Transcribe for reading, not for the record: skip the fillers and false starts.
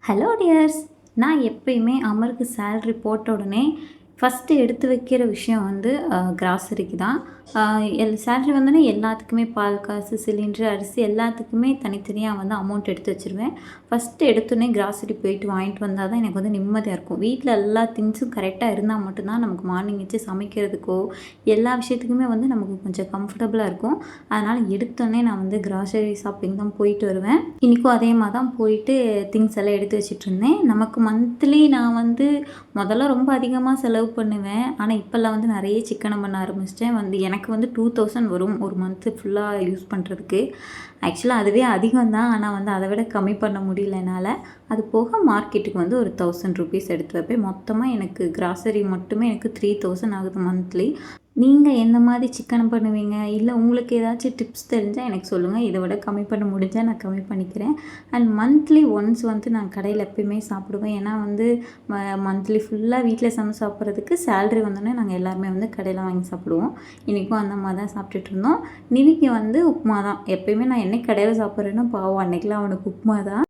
Hello tears. நான் எப்பயுமே அமருக்கு salary போட்ட உடனே ஃபஸ்ட்டு எடுத்து வைக்கிற விஷயம் வந்து கிராசரிக்கு தான். சேலரி வந்தோடனே எல்லாத்துக்குமே பால் காசு, சிலிண்டரு, அரிசி எல்லாத்துக்குமே தனித்தனியாக வந்து அமௌண்ட் எடுத்து வச்சுருவேன். ஃபஸ்ட்டு எடுத்தோடனே கிராசரி போயிட்டு வாங்கிட்டு வந்தால் தான் எனக்கு வந்து நிம்மதியாக இருக்கும். வீட்டில் எல்லா திங்ஸும் கரெக்டாக இருந்தால் மட்டும்தான் நமக்கு மார்னிங் வச்சு சமைக்கிறதுக்கோ எல்லா விஷயத்துக்குமே வந்து நமக்கு கொஞ்சம் கம்ஃபர்டபுளாக இருக்கும். அதனால் எடுத்தோடனே நான் வந்து கிராசரி ஷாப்பிங் தான் போயிட்டு வருவேன். இன்றைக்கும் அதே மாதிரி தான் போயிட்டு திங்ஸ் எல்லாம் எடுத்து வச்சுட்ருந்தேன். நமக்கு மந்த்லி நான் வந்து முதல்ல ரொம்ப அதிகமாக செலவு பண்ணுவேன். ஆனால் இப்போல்லாம் வந்து நிறைய சிக்கனம் பண்ண ஆரம்பிச்சிட்டேன். வந்து எனக்கு வந்து 2000 வரும் ஒரு மந்த்து ஃபுல்லாக யூஸ் பண்ணுறதுக்கு. ஆக்சுவலாக அதுவே அதிகம் தான். ஆனால் வந்து அதை விட கம்மி பண்ண முடியல என்னால். அது போக மார்க்கெட்டுக்கு வந்து ஒரு 1000 ருபீஸ் எடுத்து வைப்பேன். மொத்தமாக எனக்கு கிராசரி மட்டுமே எனக்கு 3000 ஆகுது மந்த்லி. நீங்கள் எந்த மாதிரி சிக்கனம் பண்ணுவீங்க? இல்லை உங்களுக்கு ஏதாச்சும் டிப்ஸ் தெரிஞ்சால் எனக்கு சொல்லுங்கள். இதை விட கம்மி பண்ண முடிஞ்சால் நான் கம்மி பண்ணிக்கிறேன். அண்ட் மந்த்லி ஒன்ஸ் வந்து நான் கடையில் எப்பயுமே சாப்பிடுவேன். ஏன்னா வந்து மந்த்லி ஃபுல்லாக வீட்டில் சமைச்சு சாப்பிட்றதுக்கு சேலரி வந்தோடனே நாங்கள் எல்லாருமே வந்து கடையில் வாங்கி சாப்பிடுவோம். இன்றைக்கும் அந்த மாதிரி தான் சாப்பிட்டுட்டு இருந்தோம். நிவிக்கு வந்து உப்புமா தான். எப்பயுமே நான் என்னைக்கு கடையில் சாப்பிட்றேன்னா பாவம் அன்றைக்கெலாம் அவனுக்கு உப்புமா தான்.